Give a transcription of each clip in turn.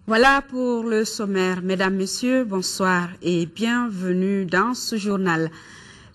Voilà pour le sommaire. Mesdames, Messieurs, bonsoir et bienvenue dans ce journal.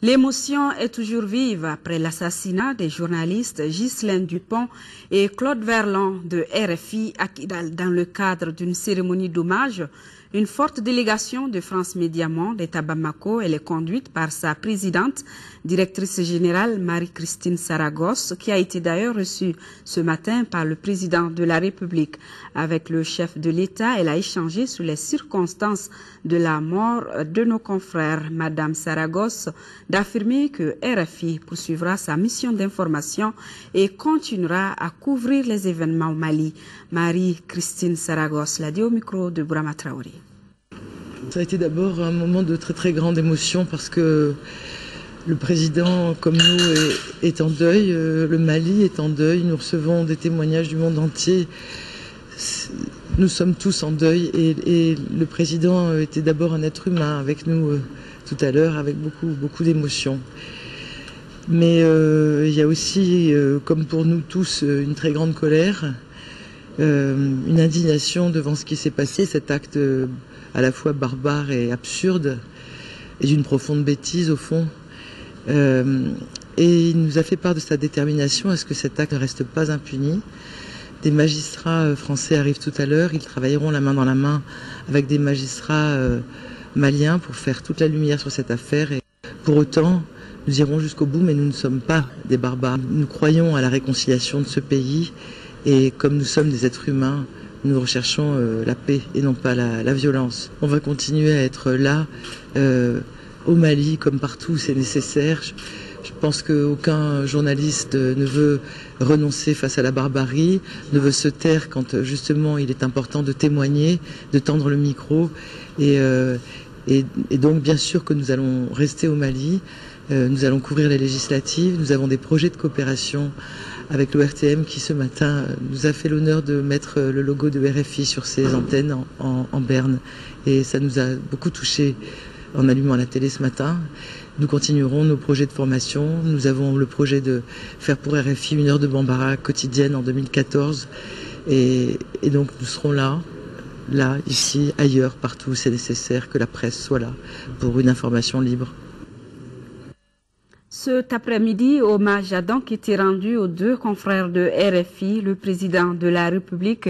L'émotion est toujours vive après l'assassinat des journalistes Ghislaine Dupont et Claude Verlon de RFI à Kidal dans le cadre d'une cérémonie d'hommage. Une forte délégation de France Média Monde est à Bamako. Elle est conduite par sa présidente, directrice générale Marie-Christine Saragosse, qui a été d'ailleurs reçue ce matin par le président de la République. Avec le chef de l'État, elle a échangé sur les circonstances de la mort de nos confrères. Madame Saragosse d'affirmer que RFI poursuivra sa mission d'information et continuera à couvrir les événements au Mali. Marie-Christine Saragosse l'a dit au micro de Bourama Traoré. Ça a été d'abord un moment de très très grande émotion parce que le président, comme nous, est en deuil, le Mali est en deuil, nous recevons des témoignages du monde entier. Nous sommes tous en deuil et le président était d'abord un être humain avec nous tout à l'heure, avec beaucoup d'émotions. Mais il y a aussi, comme pour nous tous, une très grande colère, une indignation devant ce qui s'est passé, cet acte à la fois barbare et absurde, et d'une profonde bêtise au fond. Et il nous a fait part de sa détermination à ce que cet acte ne reste pas impuni. Des magistrats français arrivent tout à l'heure, ils travailleront la main dans la main avec des magistrats maliens pour faire toute la lumière sur cette affaire. Et pour autant, nous irons jusqu'au bout, mais nous ne sommes pas des barbares. Nous croyons à la réconciliation de ce pays, et comme nous sommes des êtres humains, nous recherchons la paix et non pas la violence. On va continuer à être là, au Mali, comme partout, c'est nécessaire. Je pense qu'aucun journaliste ne veut renoncer face à la barbarie, ne veut se taire quand justement il est important de témoigner, de tendre le micro. Et donc bien sûr que nous allons rester au Mali, nous allons couvrir les législatives, nous avons des projets de coopération avec l'ORTM qui ce matin nous a fait l'honneur de mettre le logo de RFI sur ses antennes en Berne. Et ça nous a beaucoup touchés en allumant la télé ce matin. Nous continuerons nos projets de formation. Nous avons le projet de faire pour RFI 1 heure de Bambara quotidienne en 2014. Et donc nous serons là, ici, ailleurs, partout où c'est nécessaire que la presse soit là pour une information libre. Cet après-midi, hommage a donc été rendu aux deux confrères de RFI. Le président de la République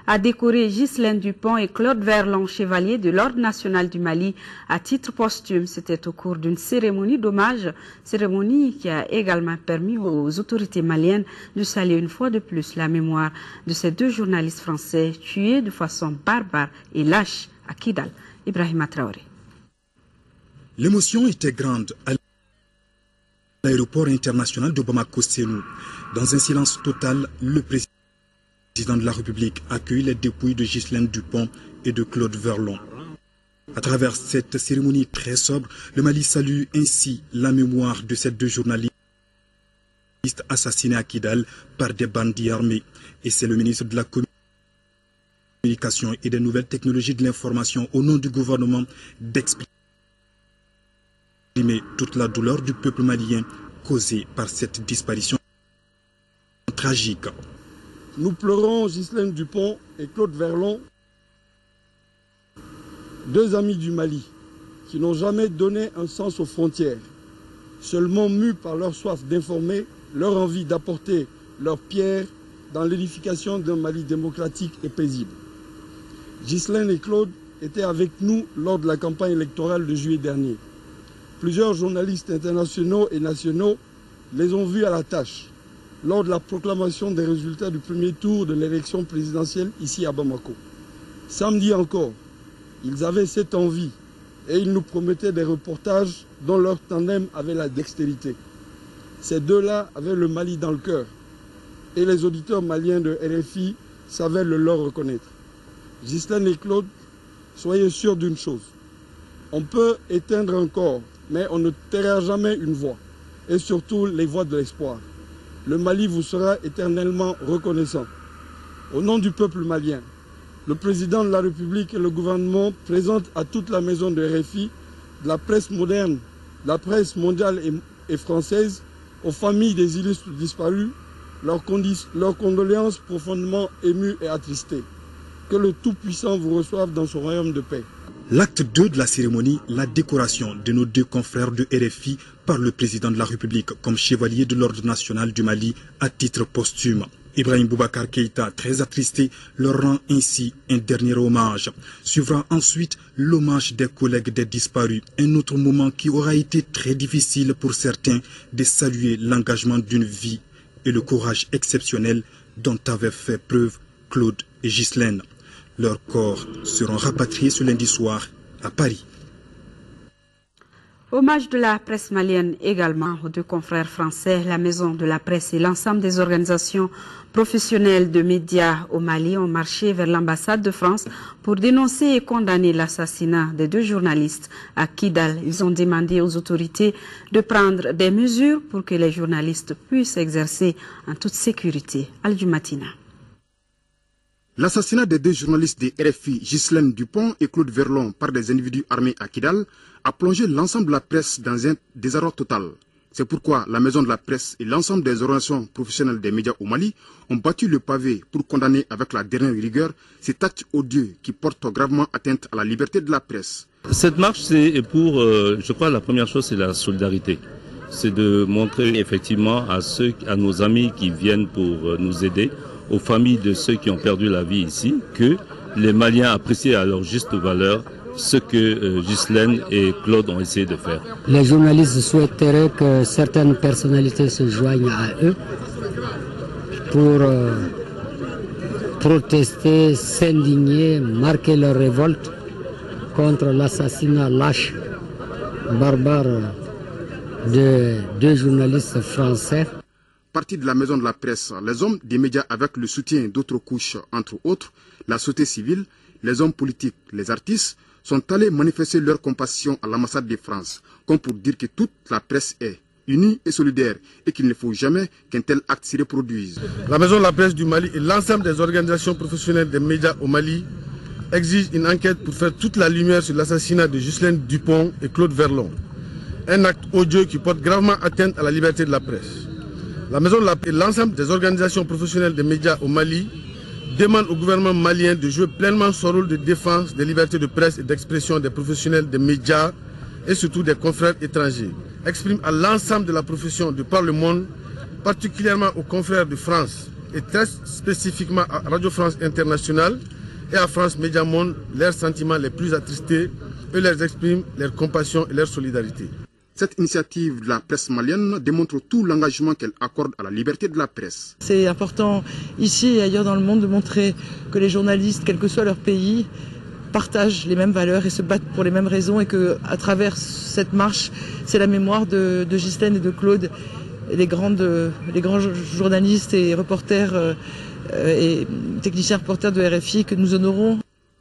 a décoré Ghislaine Dupont et Claude Verlon, chevaliers de l'Ordre national du Mali, à titre posthume. C'était au cours d'une cérémonie d'hommage, cérémonie qui a également permis aux autorités maliennes de saluer une fois de plus la mémoire de ces deux journalistes français tués de façon barbare et lâche à Kidal. Ibrahima Traoré. L'émotion était grande à l'aéroport international de Bamako-Sénou. Dans un silence total, le président de la République accueille les dépouilles de Ghislaine Dupont et de Claude Verlon. À travers cette cérémonie très sobre, le Mali salue ainsi la mémoire de ces deux journalistes assassinés à Kidal par des bandits armés. Et c'est le ministre de la Communication et des Nouvelles Technologies de l'Information au nom du gouvernement d'expliquer toute la douleur du peuple malien causée par cette disparition tragique. Nous pleurons Ghislaine Dupont et Claude Verlon, deux amis du Mali qui n'ont jamais donné un sens aux frontières, seulement mus par leur soif d'informer, leur envie d'apporter leur pierre dans l'édification d'un Mali démocratique et paisible. Ghislaine et Claude étaient avec nous lors de la campagne électorale de juillet dernier. Plusieurs journalistes internationaux et nationaux les ont vus à la tâche lors de la proclamation des résultats du premier tour de l'élection présidentielle ici à Bamako. Samedi encore, ils avaient cette envie et ils nous promettaient des reportages dont leur tandem avait la dextérité. Ces deux-là avaient le Mali dans le cœur et les auditeurs maliens de RFI savaient le leur reconnaître. Ghislaine et Claude, soyez sûrs d'une chose, on peut éteindre un corps, mais on ne taira jamais une voix, et surtout les voix de l'espoir. Le Mali vous sera éternellement reconnaissant. Au nom du peuple malien, le président de la République et le gouvernement présentent à toute la maison de RFI, de la presse moderne, de la presse mondiale et française, aux familles des illustres disparus, leurs condoléances profondément émues et attristées. Que le Tout-Puissant vous reçoive dans son royaume de paix. L'acte 2 de la cérémonie, la décoration de nos deux confrères de RFI par le président de la République comme chevalier de l'Ordre national du Mali à titre posthume. Ibrahim Boubacar Keïta, très attristé, leur rend ainsi un dernier hommage. Suivra ensuite l'hommage des collègues des disparus, un autre moment qui aura été très difficile pour certains de saluer l'engagement d'une vie et le courage exceptionnel dont avaient fait preuve Claude et Ghislaine. Leurs corps seront rapatriés ce lundi soir à Paris. Hommage de la presse malienne également aux deux confrères français, la Maison de la Presse et l'ensemble des organisations professionnelles de médias au Mali ont marché vers l'ambassade de France pour dénoncer et condamner l'assassinat des deux journalistes à Kidal. Ils ont demandé aux autorités de prendre des mesures pour que les journalistes puissent exercer en toute sécurité. Al-Jumatina. L'assassinat des deux journalistes de RFI, Ghislaine Dupont et Claude Verlon, par des individus armés à Kidal, a plongé l'ensemble de la presse dans un désarroi total. C'est pourquoi la Maison de la Presse et l'ensemble des organisations professionnelles des médias au Mali ont battu le pavé pour condamner avec la dernière rigueur cet acte odieux qui porte gravement atteinte à la liberté de la presse. Cette marche, c'est pour, je crois, la première chose, c'est la solidarité. C'est de montrer effectivement à nos amis qui viennent pour nous aider, aux familles de ceux qui ont perdu la vie ici, que les Maliens apprécient à leur juste valeur ce que Ghislaine et Claude ont essayé de faire. Les journalistes souhaiteraient que certaines personnalités se joignent à eux pour protester, s'indigner, marquer leur révolte contre l'assassinat lâche, barbare de deux journalistes français. Partie de la Maison de la Presse, les hommes des médias avec le soutien d'autres couches, entre autres, la société civile, les hommes politiques, les artistes, sont allés manifester leur compassion à l'ambassade de France, comme pour dire que toute la presse est unie et solidaire et qu'il ne faut jamais qu'un tel acte se reproduise. La Maison de la Presse du Mali et l'ensemble des organisations professionnelles des médias au Mali exigent une enquête pour faire toute la lumière sur l'assassinat de Ghislaine Dupont et Claude Verlon. Un acte odieux qui porte gravement atteinte à la liberté de la presse. La Maison de la Presse et l'ensemble des organisations professionnelles des médias au Mali demandent au gouvernement malien de jouer pleinement son rôle de défense des libertés de presse et d'expression des professionnels des médias et surtout des confrères étrangers. Exprime à l'ensemble de la profession de par le monde, particulièrement aux confrères de France et très spécifiquement à Radio France Internationale et à France Média Monde, leurs sentiments les plus attristés et leur expriment leur compassion et leur solidarité. Cette initiative de la presse malienne démontre tout l'engagement qu'elle accorde à la liberté de la presse. C'est important ici et ailleurs dans le monde de montrer que les journalistes, quel que soit leur pays, partagent les mêmes valeurs et se battent pour les mêmes raisons et qu'à travers cette marche, c'est la mémoire de Ghislaine et de Claude, les grands journalistes et reporters et techniciens reporters de RFI que nous honorons.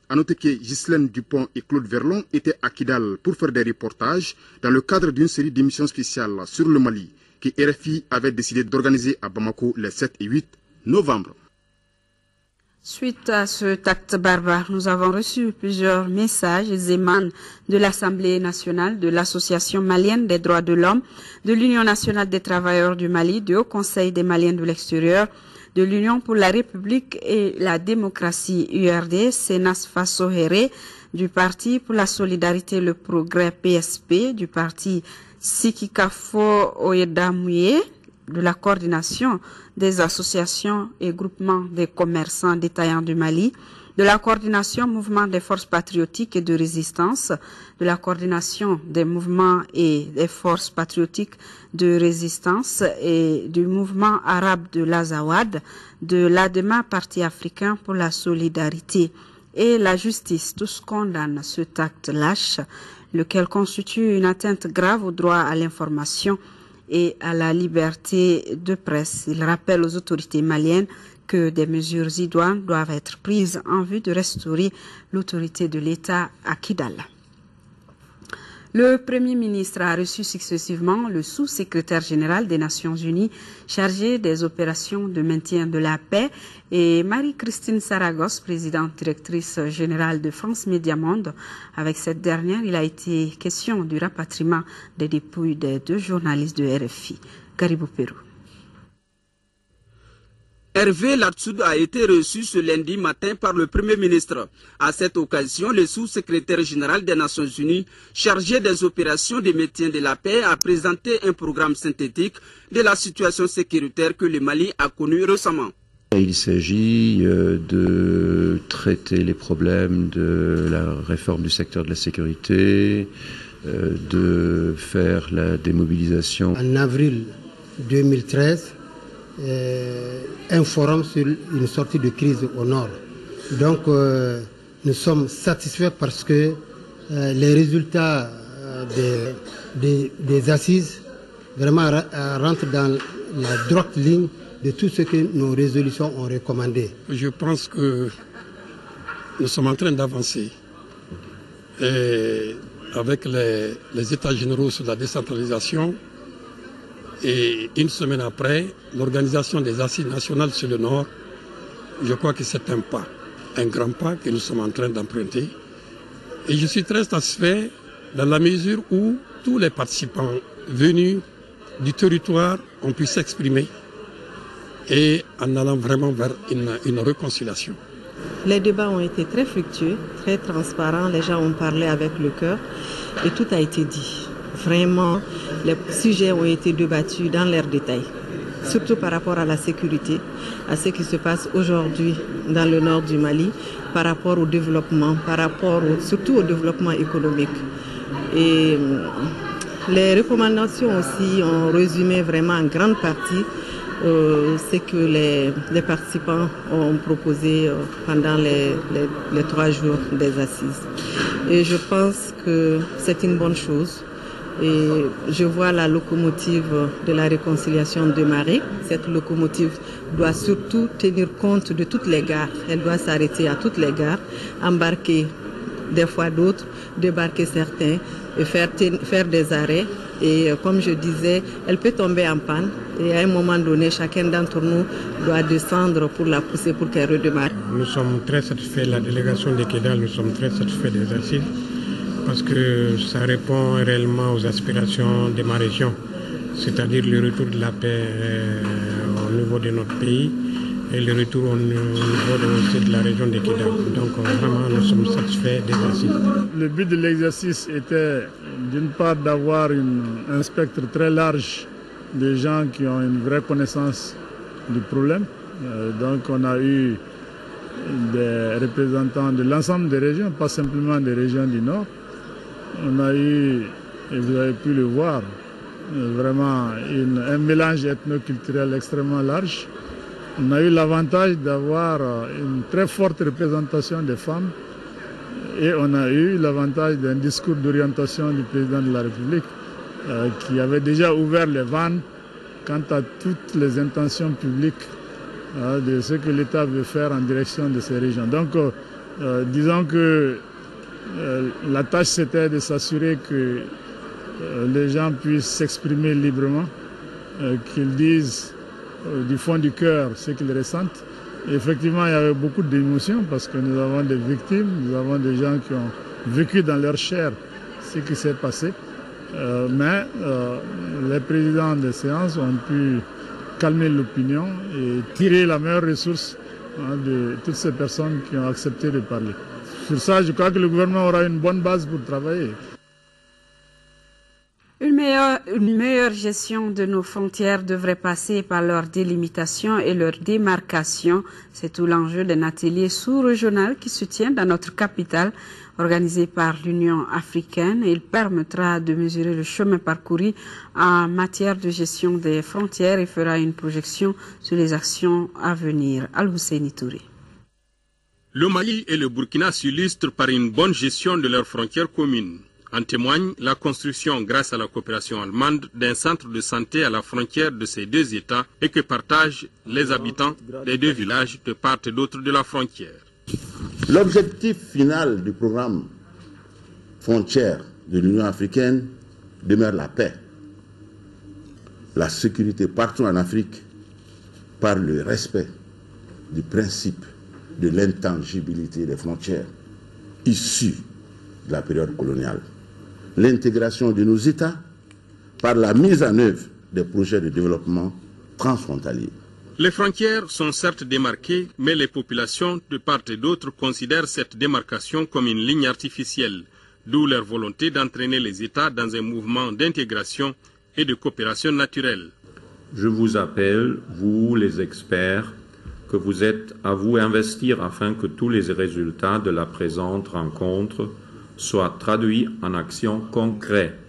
A noter que Ghislaine Dupont et Claude Verlon étaient à Kidal pour faire des reportages dans le cadre d'une série d'émissions spéciales sur le Mali que RFI avait décidé d'organiser à Bamako les 7 et 8 novembre. Suite à cet acte barbare, nous avons reçu plusieurs messages émanant de l'Assemblée nationale, de l'Association malienne des droits de l'homme, de l'Union nationale des travailleurs du Mali, du Haut Conseil des Maliens de l'extérieur, de l'Union pour la République et la démocratie URD, Senas Faso Here, du Parti pour la solidarité et le progrès PSP, du Parti Sikikafo Oyedamouye, de la coordination des associations et groupements des commerçants détaillants du Mali, de la coordination mouvement des forces patriotiques et de résistance, de la coordination des mouvements et des forces patriotiques de résistance et du mouvement arabe de l'Azawad, de l'ADEMA, Parti africain pour la solidarité et la justice. Tous condamnent cet acte lâche, lequel constitue une atteinte grave au droit à l'information et à la liberté de presse. Il rappelle aux autorités maliennes que des mesures idoines doivent être prises en vue de restaurer l'autorité de l'État à Kidal. Le Premier ministre a reçu successivement le sous-secrétaire général des Nations Unies chargé des opérations de maintien de la paix et Marie-Christine Saragos, présidente directrice générale de France Média Monde. Avec cette dernière, il a été question du rapatriement des dépouilles des deux journalistes de RFI. Garibou Pérou. Hervé Latssoud a été reçu ce lundi matin par le Premier ministre. À cette occasion, le sous-secrétaire général des Nations Unies, chargé des opérations de maintien de la paix, a présenté un programme synthétique de la situation sécuritaire que le Mali a connue récemment. Il s'agit de traiter les problèmes de la réforme du secteur de la sécurité, de faire la démobilisation. En avril 2013, un forum sur une sortie de crise au nord. Donc nous sommes satisfaits parce que les résultats des assises vraiment rentrent dans la droite ligne de tout ce que nos résolutions ont recommandé. Je pense que nous sommes en train d'avancer avec les États généraux sur la décentralisation. Et une semaine après, l'organisation des assises nationales sur le Nord, je crois que c'est un pas, un grand pas que nous sommes en train d'emprunter. Et je suis très satisfait dans la mesure où tous les participants venus du territoire ont pu s'exprimer et en allant vraiment vers une réconciliation. Les débats ont été très fructueux, très transparents, les gens ont parlé avec le cœur et tout a été dit. Vraiment, les sujets ont été débattus dans leurs détails, surtout par rapport à la sécurité, à ce qui se passe aujourd'hui dans le nord du Mali, par rapport au développement, surtout au développement économique. Et les recommandations aussi ont résumé vraiment en grande partie ce que les participants ont proposé pendant les 3 jours des assises. Et je pense que c'est une bonne chose. Et je vois la locomotive de la réconciliation démarrer. Cette locomotive doit surtout tenir compte de toutes les gares. Elle doit s'arrêter à toutes les gares, embarquer des fois d'autres, débarquer certains, et faire des arrêts. Et comme je disais, elle peut tomber en panne. Et à un moment donné, chacun d'entre nous doit descendre pour la pousser pour qu'elle redémarre. Nous sommes très satisfaits, la délégation de Kidal, nous sommes très satisfaits des assises, parce que ça répond réellement aux aspirations de ma région, c'est-à-dire le retour de la paix au niveau de notre pays et le retour au niveau de la région de Kidal. Donc vraiment, nous sommes satisfaits des assises. Le but de l'exercice était d'une part d'avoir un spectre très large de gens qui ont une vraie connaissance du problème. Donc on a eu des représentants de l'ensemble des régions, pas simplement des régions du Nord. On a eu, et vous avez pu le voir, vraiment un mélange ethno-culturel extrêmement large. On a eu l'avantage d'avoir une très forte représentation des femmes et on a eu l'avantage d'un discours d'orientation du président de la République qui avait déjà ouvert les vannes quant à toutes les intentions publiques de ce que l'État veut faire en direction de ces régions. Donc, disons que la tâche, c'était de s'assurer que les gens puissent s'exprimer librement, qu'ils disent du fond du cœur ce qu'ils ressentent. Et effectivement, il y avait beaucoup d'émotions parce que nous avons des victimes, nous avons des gens qui ont vécu dans leur chair ce qui s'est passé. Mais les présidents des séances ont pu calmer l'opinion et tirer la meilleure ressource de toutes ces personnes qui ont accepté de parler. Sur ça, je crois que le gouvernement aura une bonne base pour travailler. Une meilleure gestion de nos frontières devrait passer par leur délimitation et leur démarcation. C'est tout l'enjeu d'un atelier sous-régional qui se tient dans notre capitale, organisé par l'Union africaine. Il permettra de mesurer le chemin parcouru en matière de gestion des frontières et fera une projection sur les actions à venir. Al-Husseini Touré. Le Mali et le Burkina s'illustrent par une bonne gestion de leurs frontières communes. En témoigne la construction, grâce à la coopération allemande, d'un centre de santé à la frontière de ces deux États et que partagent les habitants des deux villages de part et d'autre de la frontière. L'objectif final du programme frontière de l'Union africaine demeure la paix, la sécurité partout en Afrique par le respect du principe de l'intangibilité des frontières issues de la période coloniale. L'intégration de nos États par la mise en œuvre des projets de développement transfrontaliers. Les frontières sont certes démarquées, mais les populations de part et d'autre considèrent cette démarcation comme une ligne artificielle, d'où leur volonté d'entraîner les États dans un mouvement d'intégration et de coopération naturelle. Je vous appelle, vous les experts, que vous êtes à vous investir afin que tous les résultats de la présente rencontre soient traduits en actions concrètes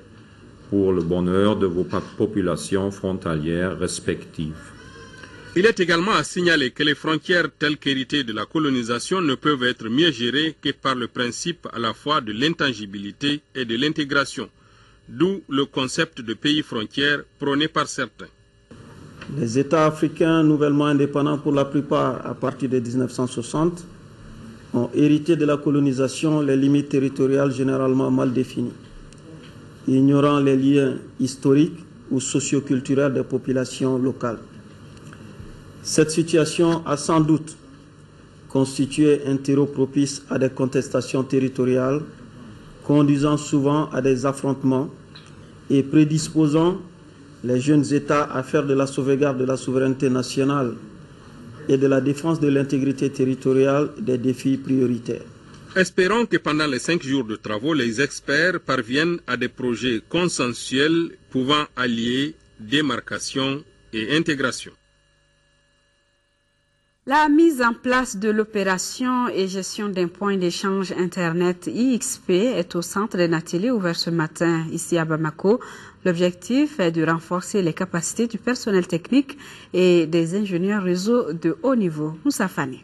pour le bonheur de vos populations frontalières respectives. Il est également à signaler que les frontières telles qu'héritées de la colonisation ne peuvent être mieux gérées que par le principe à la fois de l'intangibilité et de l'intégration, d'où le concept de pays frontières prôné par certains. Les États africains nouvellement indépendants pour la plupart à partir de 1960 ont hérité de la colonisation les limites territoriales généralement mal définies, ignorant les liens historiques ou socioculturels des populations locales. Cette situation a sans doute constitué un terreau propice à des contestations territoriales, conduisant souvent à des affrontements et prédisposant les jeunes États à faire de la sauvegarde de la souveraineté nationale et de la défense de l'intégrité territoriale des défis prioritaires. Espérons que pendant les 5 jours de travaux, les experts parviennent à des projets consensuels pouvant allier démarcation et intégration. La mise en place de l'opération et gestion d'un point d'échange Internet IXP est au centre d'un atelier ouvert ce matin ici à Bamako. L'objectif est de renforcer les capacités du personnel technique et des ingénieurs réseau de haut niveau. Moussa Fane.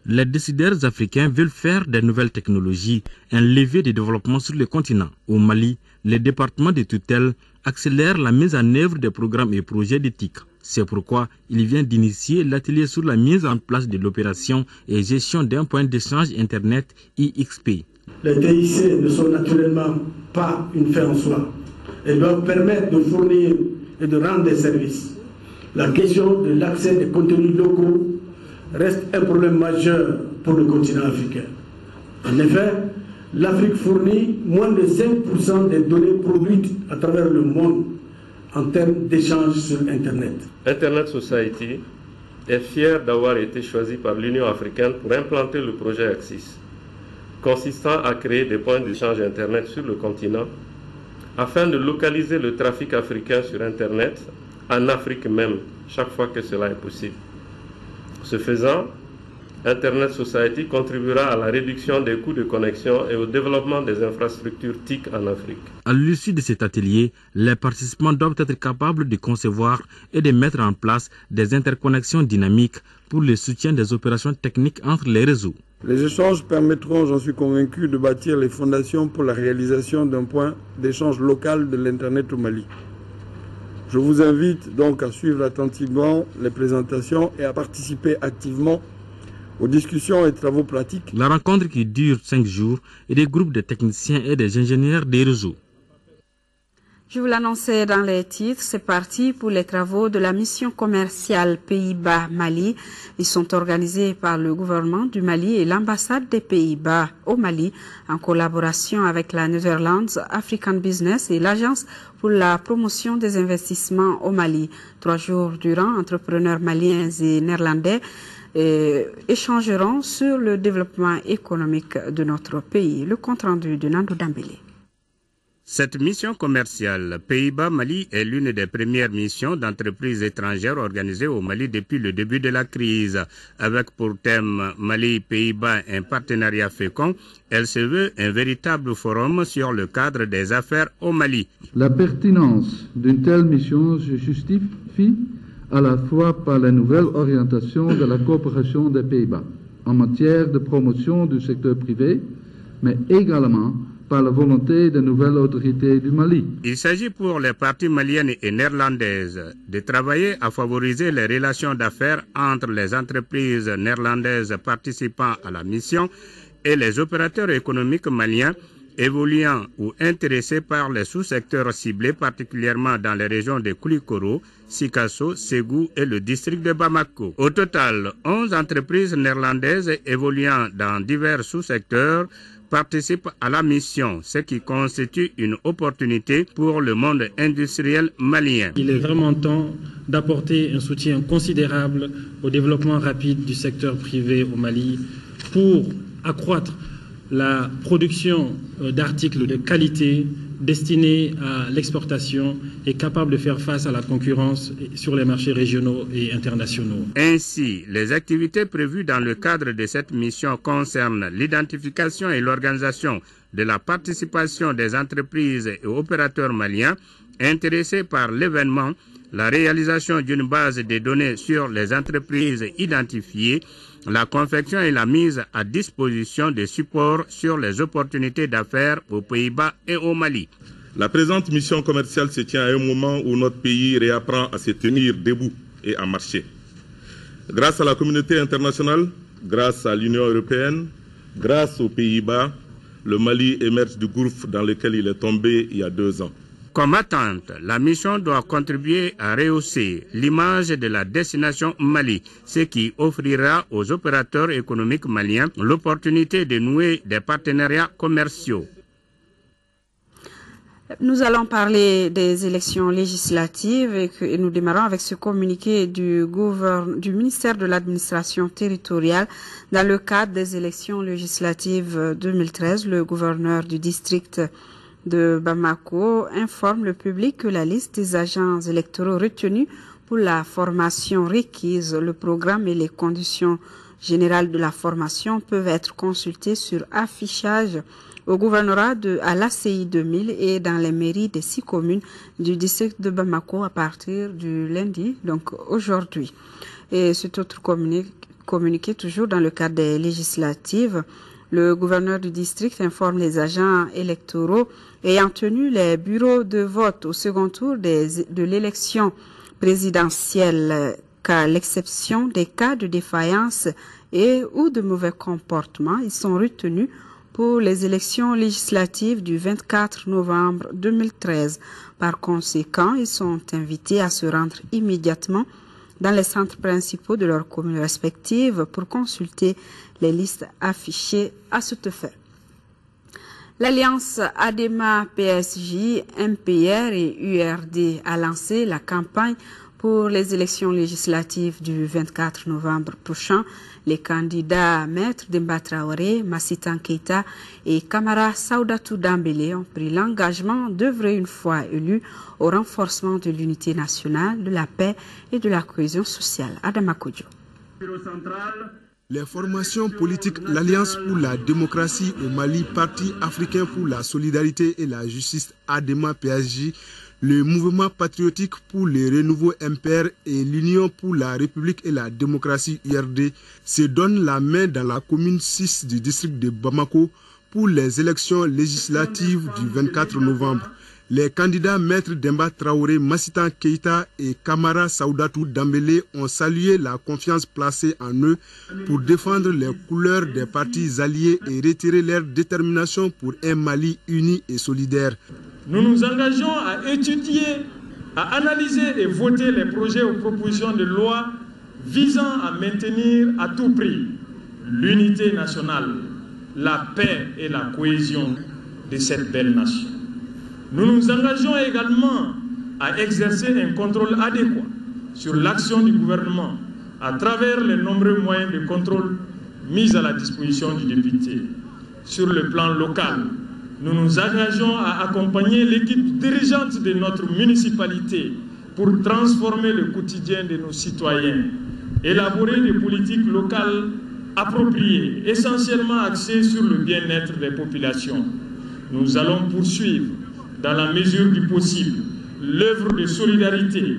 Les décideurs africains veulent faire des nouvelles technologies un levier de développement sur le continent. Au Mali, les départements de tutelle accélèrent la mise en œuvre des programmes et projets d'éthique. C'est pourquoi il vient d'initier l'atelier sur la mise en place de l'opération et gestion d'un point d'échange Internet IXP. Les TIC ne sont naturellement pas une fin en soi. Elles doivent permettre de fournir et de rendre des services. La question de l'accès des contenus locaux reste un problème majeur pour le continent africain. En effet, l'Afrique fournit moins de 5% des données produites à travers le monde en termes d'échanges sur Internet. Internet Society est fier d'avoir été choisi par l'Union africaine pour implanter le projet Axis, consistant à créer des points d'échange Internet sur le continent, afin de localiser le trafic africain sur Internet, en Afrique même, chaque fois que cela est possible. Ce faisant, Internet Society contribuera à la réduction des coûts de connexion et au développement des infrastructures TIC en Afrique. À l'issue de cet atelier, les participants doivent être capables de concevoir et de mettre en place des interconnexions dynamiques pour le soutien des opérations techniques entre les réseaux. Les échanges permettront, j'en suis convaincu, de bâtir les fondations pour la réalisation d'un point d'échange local de l'Internet au Mali. Je vous invite donc à suivre attentivement les présentations et à participer activement aux discussions et travaux pratiques. La rencontre qui dure 5 jours est des groupes de techniciens et des ingénieurs des réseaux. Je vous l'annonçais dans les titres, c'est parti pour les travaux de la mission commerciale Pays-Bas-Mali. Ils sont organisés par le gouvernement du Mali et l'ambassade des Pays-Bas au Mali en collaboration avec la Netherlands African Business et l'Agence pour la promotion des investissements au Mali. 3 jours durant, entrepreneurs maliens et néerlandais échangeront sur le développement économique de notre pays. Le compte-rendu de Nando Dambélé. Cette mission commerciale Pays-Bas-Mali est l'une des premières missions d'entreprises étrangères organisées au Mali depuis le début de la crise. Avec pour thème Mali-Pays-Bas un partenariat fécond, elle se veut un véritable forum sur le cadre des affaires au Mali. La pertinence d'une telle mission se justifie à la fois par la nouvelle orientation de la coopération des Pays-Bas en matière de promotion du secteur privé, mais également par la volonté des nouvelles autorités du Mali. Il s'agit pour les parties maliennes et néerlandaises de travailler à favoriser les relations d'affaires entre les entreprises néerlandaises participant à la mission et les opérateurs économiques maliens évoluant ou intéressés par les sous-secteurs ciblés, particulièrement dans les régions de Koulikoro, Sikasso, Ségou et le district de Bamako. Au total, 11 entreprises néerlandaises évoluant dans divers sous-secteurs participent à la mission, ce qui constitue une opportunité pour le monde industriel malien. Il est vraiment temps d'apporter un soutien considérable au développement rapide du secteur privé au Mali pour accroître la production d'articles de qualité destinés à l'exportation et capables de faire face à la concurrence sur les marchés régionaux et internationaux. Ainsi, les activités prévues dans le cadre de cette mission concernent l'identification et l'organisation de la participation des entreprises et opérateurs maliens intéressés par l'événement, la réalisation d'une base de données sur les entreprises identifiées, la confection et la mise à disposition des supports sur les opportunités d'affaires aux Pays-Bas et au Mali. La présente mission commerciale se tient à un moment où notre pays réapprend à se tenir debout et à marcher. Grâce à la communauté internationale, grâce à l'Union européenne, grâce aux Pays-Bas, le Mali émerge du gouffre dans lequel il est tombé il y a 2 ans. Comme attente, la mission doit contribuer à rehausser l'image de la destination Mali, ce qui offrira aux opérateurs économiques maliens l'opportunité de nouer des partenariats commerciaux. Nous allons parler des élections législatives et nous démarrons avec ce communiqué du ministère de l'administration territoriale. Dans le cadre des élections législatives 2013, le gouverneur du district de Bamako informe le public que la liste des agents électoraux retenus pour la formation requise, le programme et les conditions générales de la formation peuvent être consultés sur affichage au gouvernorat à l'ACI 2000 et dans les mairies des 6 communes du district de Bamako à partir du lundi, donc aujourd'hui. Et cet autre communiqué toujours dans le cadre des législatives, le gouverneur du district informe les agents électoraux ayant tenu les bureaux de vote au second tour de l'élection présidentielle qu'à l'exception des cas de défaillance et ou de mauvais comportement, ils sont retenus pour les élections législatives du 24 novembre 2013. Par conséquent, ils sont invités à se rendre immédiatement dans les centres principaux de leurs communes respectives pour consulter les listes affichées à cette fin. L'Alliance ADEMA-PSG, MPR et URD a lancé la campagne pour les élections législatives du 24 novembre prochain. Les candidats Maître Demba Traoré, Massitan Keita et Kamara Saoudatou Dambélé ont pris l'engagement d'œuvrer une fois élus au renforcement de l'unité nationale, de la paix et de la cohésion sociale. Adama Kodjo. Les formations politiques, l'Alliance pour la démocratie au Mali, Parti africain pour la solidarité et la justice ADEMA-PSG, le mouvement patriotique pour le renouveau MPR et l'Union pour la République et la démocratie URD se donnent la main dans la commune 6 du district de Bamako pour les élections législatives du 24 novembre. Les candidats Maître Demba Traoré, Massitan Keita et Kamara Saoudatou Dambélé ont salué la confiance placée en eux pour défendre les couleurs des partis alliés et retirer leur détermination pour un Mali uni et solidaire. Nous nous engageons à étudier, à analyser et voter les projets ou propositions de loi visant à maintenir à tout prix l'unité nationale, la paix et la cohésion de cette belle nation. Nous nous engageons également à exercer un contrôle adéquat sur l'action du gouvernement à travers les nombreux moyens de contrôle mis à la disposition du député. Sur le plan local, nous nous engageons à accompagner l'équipe dirigeante de notre municipalité pour transformer le quotidien de nos citoyens, élaborer des politiques locales appropriées, essentiellement axées sur le bien-être des populations. Nous allons poursuivre, dans la mesure du possible, l'œuvre de solidarité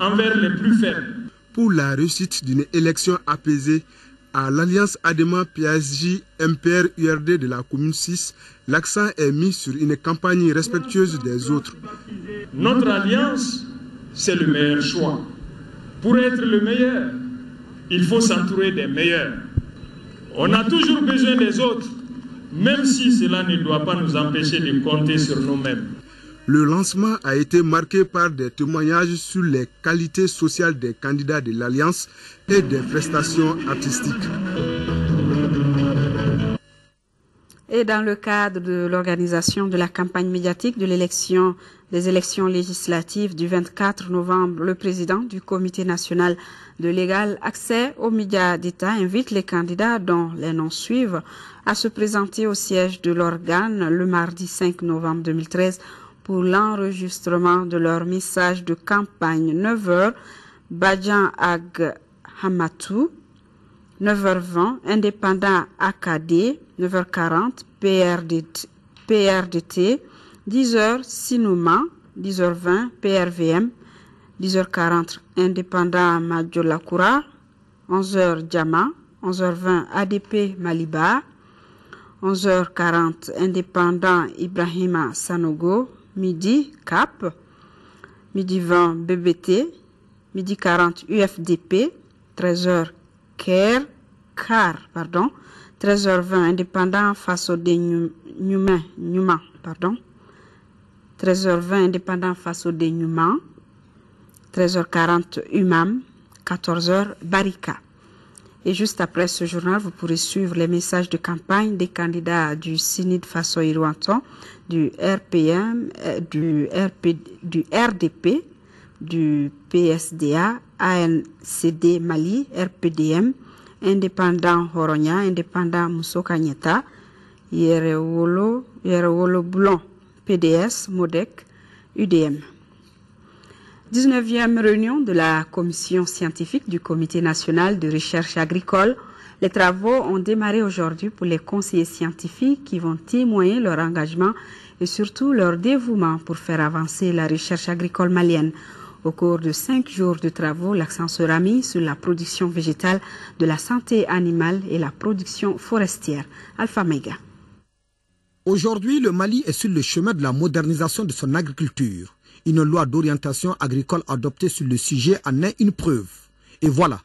envers les plus faibles. Pour la réussite d'une élection apaisée, à l'Alliance ADEMA-PSG MPR-URD de la commune 6, l'accent est mis sur une campagne respectueuse des autres. Notre alliance, c'est le meilleur choix. Pour être le meilleur, il faut s'entourer des meilleurs. On a toujours besoin des autres, même si cela ne doit pas nous empêcher de compter sur nous-mêmes. Le lancement a été marqué par des témoignages sur les qualités sociales des candidats de l'Alliance et des prestations artistiques. Et dans le cadre de l'organisation de la campagne médiatique des élections législatives du 24 novembre, le président du Comité national de l'égal accès aux médias d'État invite les candidats dont les noms suivent à se présenter au siège de l'organe le mardi 5 novembre 2013 pour l'enregistrement de leur message de campagne. 9h, Badjan Ag Hamatou, 9h20, Indépendant AKD, 9h40, PRDT, 10h, Sinouma, 10h20, PRVM, 10h40, Indépendant Madjolakura, 11h, Djama, 11h20, ADP Maliba, 11h40, Indépendant Ibrahima Sanogo, midi, CAP, midi 20, BBT, midi 40, UFDP, 13h, CAR, 13h20, Indépendant face au dénouement, 13h20, Indépendant face au dénouement, 13h40, UMAM, 14h, Barika. Et juste après ce journal, vous pourrez suivre les messages de campagne des candidats du CNID Faso Irouanton, du RPM, du RDP, du PSDA, ANCD Mali, RPDM, Indépendant Horonia, Indépendant Mousso Kanyeta, Yerewolo Blon, PDS, MODEC, UDM. 19e réunion de la commission scientifique du Comité national de recherche agricole. Les travaux ont démarré aujourd'hui pour les conseillers scientifiques qui vont témoigner leur engagement et surtout leur dévouement pour faire avancer la recherche agricole malienne. Au cours de 5 jours de travaux, l'accent sera mis sur la production végétale, de la santé animale et la production forestière. Alpha Mega. Aujourd'hui, le Mali est sur le chemin de la modernisation de son agriculture. Une loi d'orientation agricole adoptée sur le sujet en est une preuve. Et voilà,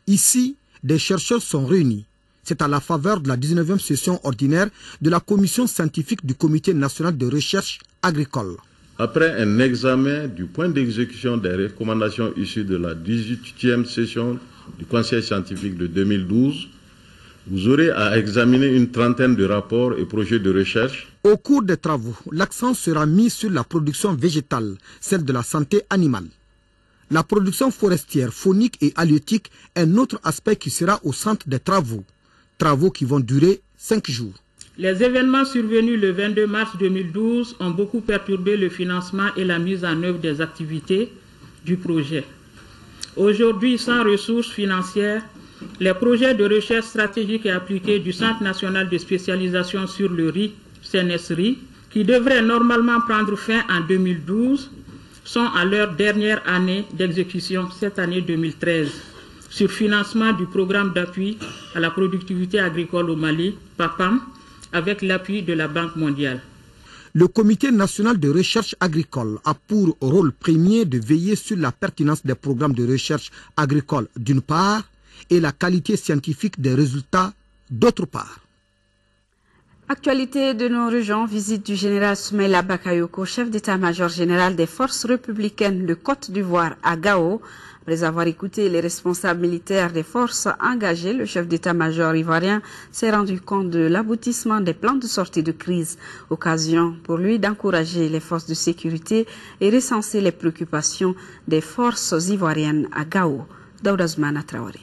ici, des chercheurs sont réunis. C'est à la faveur de la 19e session ordinaire de la commission scientifique du Comité national de recherche agricole. Après un examen du point d'exécution des recommandations issues de la 18e session du Conseil scientifique de 2012, vous aurez à examiner une trentaine de rapports et projets de recherche. Au cours des travaux, l'accent sera mis sur la production végétale, celle de la santé animale. La production forestière, faunique et halieutique est un autre aspect qui sera au centre des travaux. Travaux qui vont durer 5 jours. Les événements survenus le 22 mars 2012 ont beaucoup perturbé le financement et la mise en œuvre des activités du projet. Aujourd'hui, sans ressources financières, les projets de recherche stratégique et appliquée du Centre national de spécialisation sur le riz, CNSRI, qui devraient normalement prendre fin en 2012, sont à leur dernière année d'exécution, cette année 2013, sur financement du programme d'appui à la productivité agricole au Mali, PAPAM, avec l'appui de la Banque mondiale. Le Comité national de recherche agricole a pour rôle premier de veiller sur la pertinence des programmes de recherche agricole d'une part, et la qualité scientifique des résultats d'autre part. Actualité de nos régions, visite du général Soumaïla Bakayoko, chef d'état-major général des forces républicaines de Côte d'Ivoire à Gao. Après avoir écouté les responsables militaires des forces engagées, le chef d'état-major ivoirien s'est rendu compte de l'aboutissement des plans de sortie de crise. Occasion pour lui d'encourager les forces de sécurité et recenser les préoccupations des forces ivoiriennes à Gao. Daoudazmana Traoré.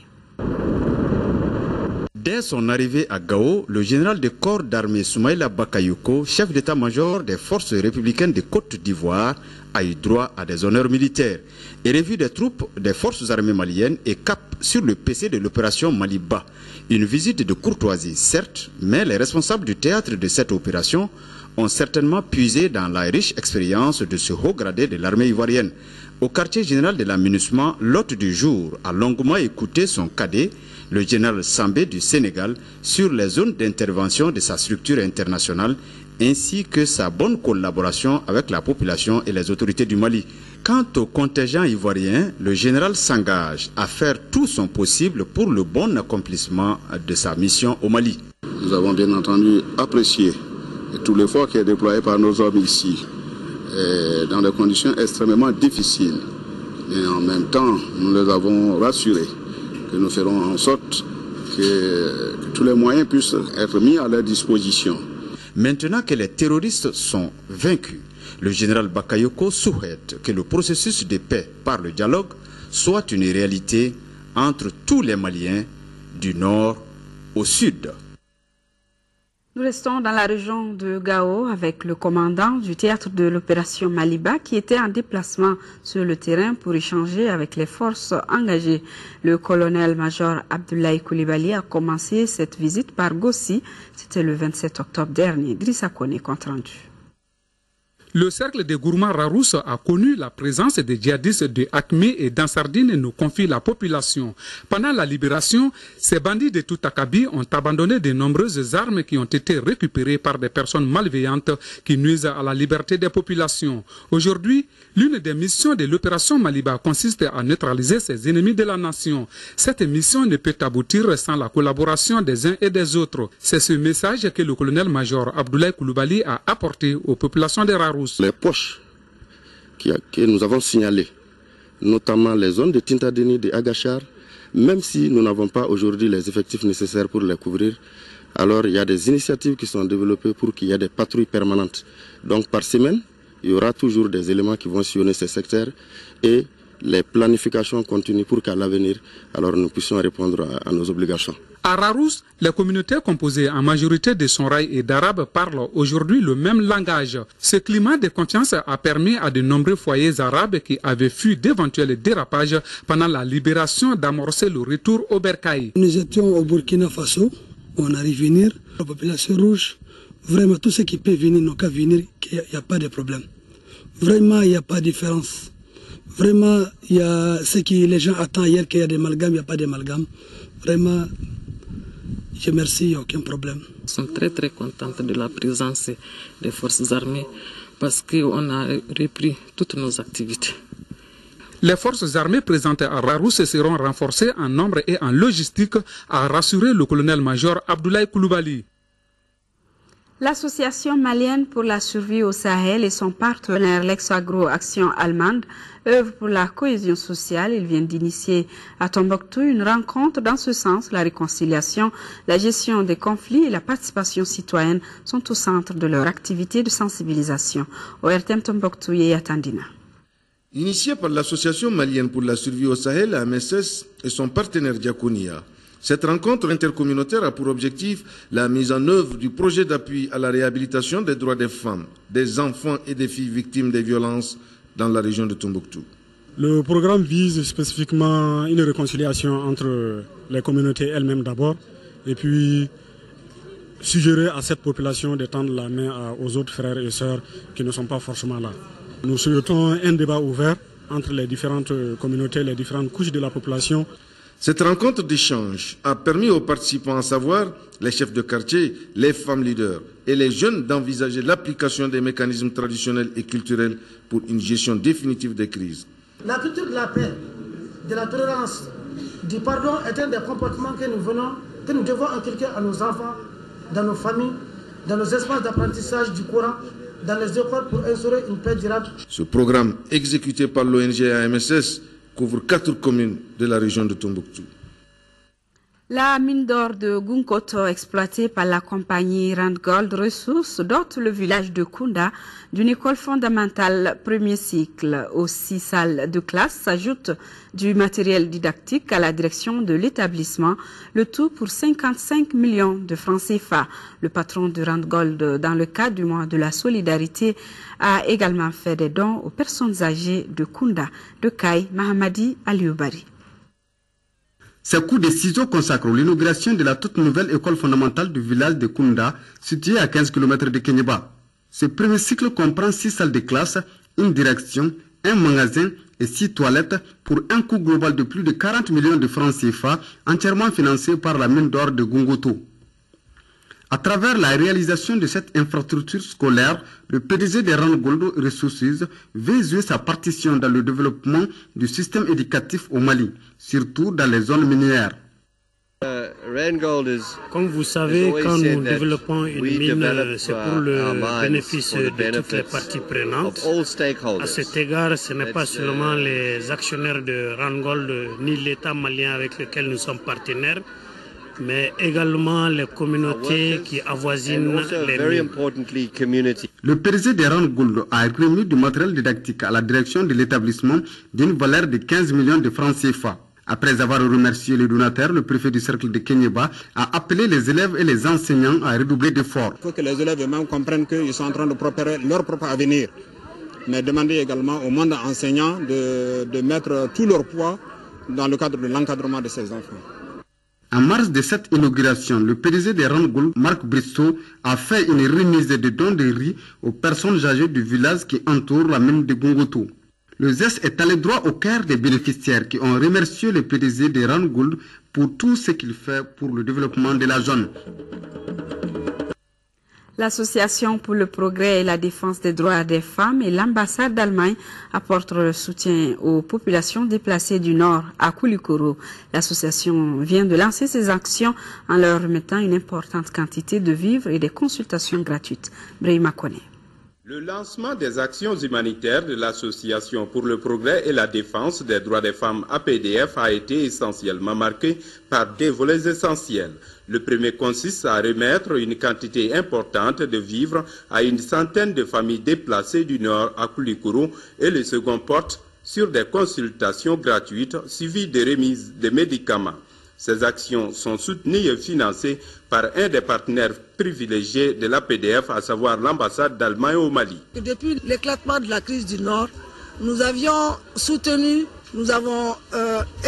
Dès son arrivée à Gao, le général de corps d'armée Soumaïla Bakayoko, chef d'état-major des forces républicaines de Côte d'Ivoire, a eu droit à des honneurs militaires et revue des troupes des forces armées maliennes et cap sur le PC de l'opération Maliba. Une visite de courtoisie, certes, mais les responsables du théâtre de cette opération ont certainement puisé dans la riche expérience de ce haut gradé de l'armée ivoirienne. Au quartier général de l'aménagement, l'hôte du jour a longuement écouté son cadet, le général Sambé du Sénégal, sur les zones d'intervention de sa structure internationale, ainsi que sa bonne collaboration avec la population et les autorités du Mali. Quant au contingent ivoirien, le général s'engage à faire tout son possible pour le bon accomplissement de sa mission au Mali. Nous avons bien entendu apprécié tout l'effort qui est déployé par nos hommes ici, dans des conditions extrêmement difficiles. Et en même temps, nous les avons rassurés que nous ferons en sorte que tous les moyens puissent être mis à leur disposition Maintenant que les terroristes sont vaincus, le général Bakayoko souhaite que le processus de paix par le dialogue soit une réalité entre tous les Maliens du nord au sud. Nous restons dans la région de Gao avec le commandant du théâtre de l'opération Maliba qui était en déplacement sur le terrain pour échanger avec les forces engagées. Le colonel-major Abdoulaye Coulibaly a commencé cette visite par Gossi. C'était le 27 octobre dernier. Drissa Kone, compte rendu. Le cercle des gourmands Rarousse a connu la présence des djihadistes de Acmé et d'Ansardine, nous confie la population. Pendant la libération, ces bandits de tout Akabi ont abandonné de nombreuses armes qui ont été récupérées par des personnes malveillantes qui nuisent à la liberté des populations. Aujourd'hui, l'une des missions de l'opération Maliba consiste à neutraliser ces ennemis de la nation. Cette mission ne peut aboutir sans la collaboration des uns et des autres. C'est ce message que le colonel-major Abdoulaye Coulibaly a apporté aux populations de Rarousse. Les poches que nous avons signalées, notamment les zones de Tintadeni, de Agachar, même si nous n'avons pas aujourd'hui les effectifs nécessaires pour les couvrir, alors il y a des initiatives qui sont développées pour qu'il y ait des patrouilles permanentes. Donc par semaine, il y aura toujours des éléments qui vont sillonner ces secteurs et les planifications continuent pour qu'à l'avenir, alors nous puissions répondre à nos obligations. À Rarousse, les communautés composées en majorité de Sonraï et d'Arabes parlent aujourd'hui le même langage. Ce climat de confiance a permis à de nombreux foyers arabes qui avaient fui d'éventuels dérapages pendant la libération d'amorcer le retour au Bercail. Nous étions au Burkina Faso, on arrive à venir, la population rouge, vraiment tout ce qui peut venir, n'a qu'à venir, il n'y a pas de problème. Vraiment, il n'y a pas de différence. Vraiment, il y a ce que les gens attendent hier qu'il y a des amalgames, il n'y a pas d'amalgame. Vraiment, je remercie, il n'y a aucun problème. Nous sommes très contents de la présence des forces armées parce qu'on a repris toutes nos activités. Les forces armées présentes à Rarousse seront renforcées en nombre et en logistique, a rassuré le colonel-major Abdoulaye Coulibaly. L'Association malienne pour la survie au Sahel et son partenaire, l'Ex-Agro Action allemande, œuvrent pour la cohésion sociale. Ils viennent d'initier à Tombouctou une rencontre dans ce sens. La réconciliation, la gestion des conflits et la participation citoyenne sont au centre de leur activité de sensibilisation. ORTM Tombouctou et Atandina. Initiée par l'Association malienne pour la survie au Sahel, AMSS, et son partenaire Diakonia, cette rencontre intercommunautaire a pour objectif la mise en œuvre du projet d'appui à la réhabilitation des droits des femmes, des enfants et des filles victimes des violences dans la région de Tombouctou. Le programme vise spécifiquement une réconciliation entre les communautés elles-mêmes d'abord et puis suggérer à cette population de tendre la main aux autres frères et sœurs qui ne sont pas forcément là. Nous souhaitons un débat ouvert entre les différentes communautés, les différentes couches de la population. Cette rencontre d'échange a permis aux participants, à savoir les chefs de quartier, les femmes leaders et les jeunes, d'envisager l'application des mécanismes traditionnels et culturels pour une gestion définitive des crises. La culture de la paix, de la tolérance, du pardon est un des comportements que nous devons inculquer à nos enfants, dans nos familles, dans nos espaces d'apprentissage du Coran, dans les écoles pour instaurer une paix durable. Ce programme, exécuté par l'ONG AMSS, couvre 4 communes de la région de Tombouctou. La mine d'or de Gunkoto, exploitée par la compagnie Randgold Resources, dote le village de Kounda d'une école fondamentale premier cycle. Aux 6 salles de classe s'ajoute du matériel didactique à la direction de l'établissement, le tout pour 55 millions de francs CFA. Le patron de Randgold, dans le cadre du mois de la solidarité, a également fait des dons aux personnes âgées de Kounda, de Kai Mahamadi Alioubari. Ces coups de ciseaux consacrent l'inauguration de la toute nouvelle école fondamentale du village de Kounda, située à 15 km de Kenyeba. Ce premier cycle comprend 6 salles de classe, une direction, un magasin et 6 toilettes pour un coût global de plus de 40 millions de francs CFA, entièrement financé par la mine d'or de Gungoto. À travers la réalisation de cette infrastructure scolaire, le PDG de Randgold Resources veut jouer sa partition dans le développement du système éducatif au Mali, surtout dans les zones minières. Comme vous savez, quand nous développons une mine, c'est pour le bénéfice de toutes les parties prenantes. À cet égard, ce n'est pas seulement les actionnaires de Randgold ni l'État malien avec lequel nous sommes partenaires, mais également les communautés qui avoisinent les mines. Le PDG de Ran Gould a remis du matériel didactique à la direction de l'établissement d'une valeur de 15 millions de francs CFA. Après avoir remercié les donateurs, le préfet du cercle de Kéniéba a appelé les élèves et les enseignants à redoubler d'efforts. Il faut que les élèves eux-mêmes comprennent qu'ils sont en train de préparer leur propre avenir, mais demander également au monde enseignant de mettre tout leur poids dans le cadre de l'encadrement de ces enfants. En mars de cette inauguration, le PDG de Ran Gould, Marc Bristow, a fait une remise de dons de riz aux personnes âgées du village qui entoure la mine de Gungoto. Le geste est allé droit au cœur des bénéficiaires qui ont remercié le PDG de Ran Gould pour tout ce qu'il fait pour le développement de la zone. L'Association pour le progrès et la défense des droits des femmes et l'ambassade d'Allemagne apportent le soutien aux populations déplacées du Nord à Koulikoro. L'association vient de lancer ses actions en leur remettant une importante quantité de vivres et des consultations gratuites. Brahima Kone. Le lancement des actions humanitaires de l'Association pour le progrès et la défense des droits des femmes APDF a été essentiellement marqué par deux volets essentiels. Le premier consiste à remettre une quantité importante de vivres à une centaine de familles déplacées du Nord à Koulikoro et le second porte sur des consultations gratuites suivies de remises de médicaments. Ces actions sont soutenues et financées par un des partenaires privilégiés de l'APDF, à savoir l'ambassade d'Allemagne au Mali. Depuis l'éclatement de la crise du Nord, nous avions soutenu, nous avons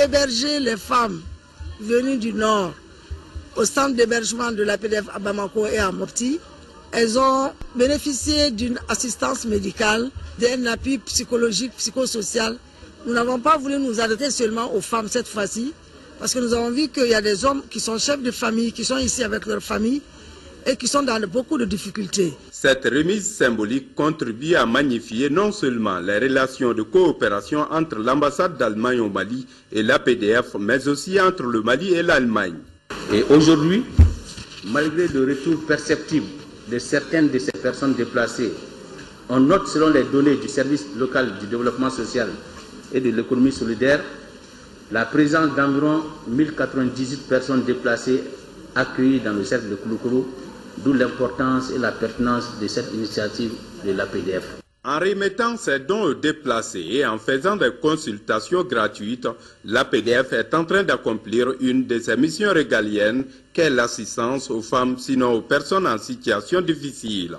hébergé les femmes venues du Nord au centre d'hébergement de l'APDF à Bamako et à Mopti. Elles ont bénéficié d'une assistance médicale, d'un appui psychologique, psychosocial. Nous n'avons pas voulu nous arrêter seulement aux femmes cette fois-ci, parce que nous avons vu qu'il y a des hommes qui sont chefs de famille, qui sont ici avec leur famille et qui sont dans beaucoup de difficultés. Cette remise symbolique contribue à magnifier non seulement les relations de coopération entre l'ambassade d'Allemagne au Mali et l'APDF, mais aussi entre le Mali et l'Allemagne. Et aujourd'hui, malgré le retour perceptible de certaines de ces personnes déplacées, on note selon les données du service local du développement social et de l'économie solidaire, la présence d'environ 1098 personnes déplacées accueillies dans le cercle de Koulikoro, d'où l'importance et la pertinence de cette initiative de l'APDF. En remettant ces dons aux déplacés et en faisant des consultations gratuites, l'APDF est en train d'accomplir une de ses missions régaliennes, qu'est l'assistance aux femmes, sinon aux personnes en situation difficile.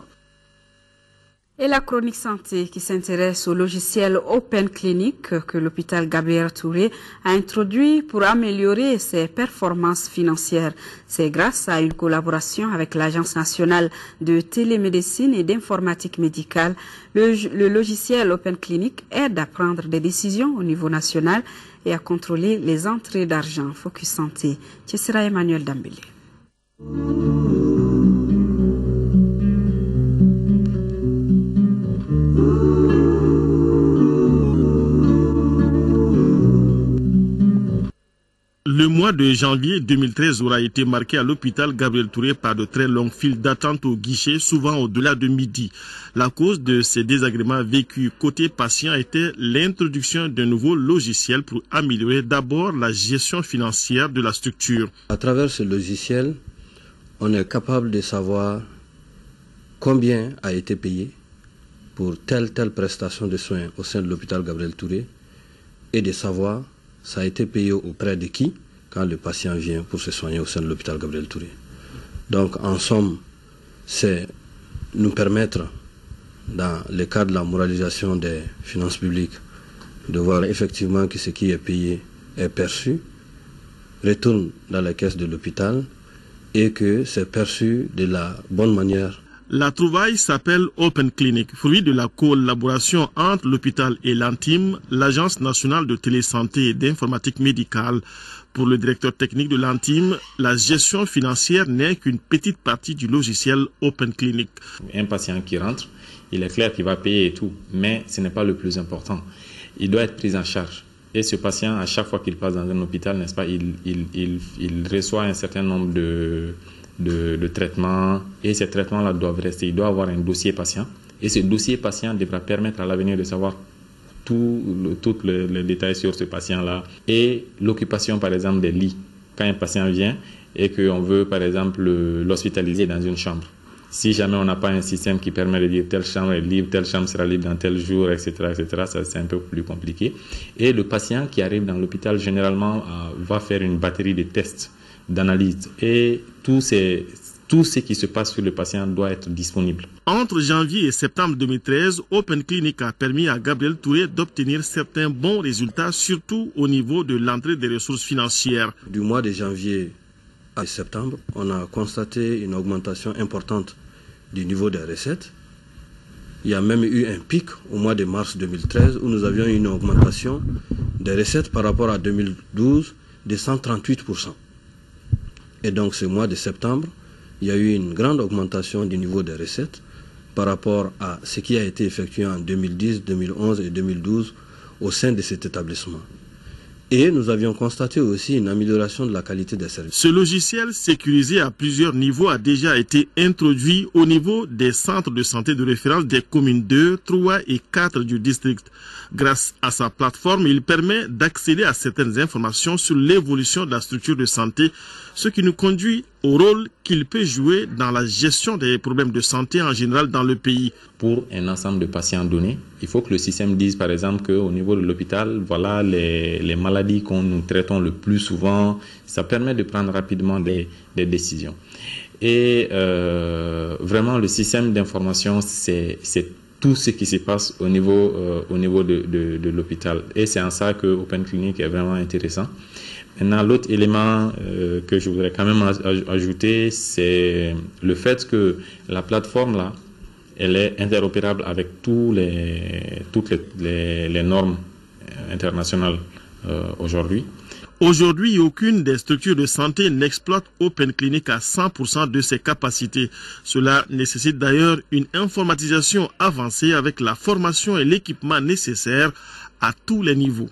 Et la chronique santé qui s'intéresse au logiciel Open Clinic que l'hôpital Gabriel Touré a introduit pour améliorer ses performances financières. C'est grâce à une collaboration avec l'Agence nationale de télémédecine et d'informatique médicale. Le logiciel Open Clinic aide à prendre des décisions au niveau national et à contrôler les entrées d'argent. Focus Santé. Ce sera Emmanuel Dambélé. Le mois de janvier 2013 aura été marqué à l'hôpital Gabriel Touré par de très longues files d'attente au guichet, souvent au-delà de midi. La cause de ces désagréments vécus côté patient était l'introduction d'un nouveau logiciel pour améliorer d'abord la gestion financière de la structure. À travers ce logiciel, on est capable de savoir combien a été payé pour telle prestation de soins au sein de l'hôpital Gabriel Touré et de savoir ça a été payé auprès de qui quand le patient vient pour se soigner au sein de l'hôpital Gabriel Touré. Donc en somme, c'est nous permettre, dans le cadre de la moralisation des finances publiques, de voir effectivement que ce qui est payé est perçu, retourne dans la caisse de l'hôpital et que c'est perçu de la bonne manière. La trouvaille s'appelle Open Clinic, fruit de la collaboration entre l'hôpital et l'Antime, l'Agence nationale de télésanté et d'informatique médicale. Pour le directeur technique de l'Antime, la gestion financière n'est qu'une petite partie du logiciel Open Clinic. Un patient qui rentre, il est clair qu'il va payer et tout, mais ce n'est pas le plus important. Il doit être pris en charge. Et ce patient, à chaque fois qu'il passe dans un hôpital, n'est-ce pas, il reçoit un certain nombre de traitements, et ces traitements-là doivent rester. Il doit avoir un dossier patient, et ce dossier patient devra permettre à l'avenir de savoir tout le détail sur ce patient-là, et l'occupation par exemple des lits. Quand un patient vient, et qu'on veut, par exemple, l'hospitaliser dans une chambre. Si jamais on n'a pas un système qui permet de dire telle chambre est libre, telle chambre sera libre dans tel jour, etc., ça c'est un peu plus compliqué. Et le patient qui arrive dans l'hôpital, généralement, va faire une batterie de tests, d'analyse. Et tout ce qui se passe sur le patient doit être disponible. Entre janvier et septembre 2013, Open Clinic a permis à Gabriel Touré d'obtenir certains bons résultats, surtout au niveau de l'entrée des ressources financières. Du mois de janvier à septembre, on a constaté une augmentation importante du niveau des recettes. Il y a même eu un pic au mois de mars 2013 où nous avions une augmentation des recettes par rapport à 2012 de 138%. Et donc ce mois de septembre, il y a eu une grande augmentation du niveau des recettes par rapport à ce qui a été effectué en 2010, 2011 et 2012 au sein de cet établissement. Et nous avions constaté aussi une amélioration de la qualité des services. Ce logiciel sécurisé à plusieurs niveaux a déjà été introduit au niveau des centres de santé de référence des communes 2, 3 et 4 du district. Grâce à sa plateforme, il permet d'accéder à certaines informations sur l'évolution de la structure de santé, ce qui nous conduit au rôle qu'il peut jouer dans la gestion des problèmes de santé en général dans le pays. Pour un ensemble de patients donnés, il faut que le système dise par exemple qu'au niveau de l'hôpital, voilà les maladies qu'on nous traitons le plus souvent. Ça permet de prendre rapidement des décisions. Et vraiment le système d'information, c'est tout ce qui se passe au niveau de l'hôpital. Et c'est en ça que Open Clinic est vraiment intéressant. Maintenant, l'autre élément que je voudrais quand même ajouter, c'est le fait que la plateforme là, elle est interopérable avec toutes les normes internationales aujourd'hui. Aujourd'hui, aucune des structures de santé n'exploite Open Clinic à 100% de ses capacités. Cela nécessite d'ailleurs une informatisation avancée avec la formation et l'équipement nécessaires à tous les niveaux.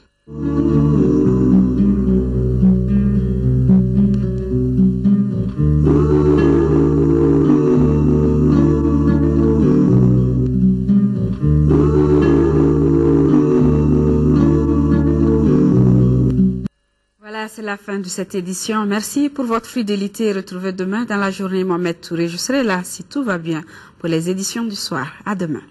C'est la fin de cette édition. Merci pour votre fidélité. Retrouvez demain dans la journée Mohamed Touré. Je serai là si tout va bien pour les éditions du soir. À demain.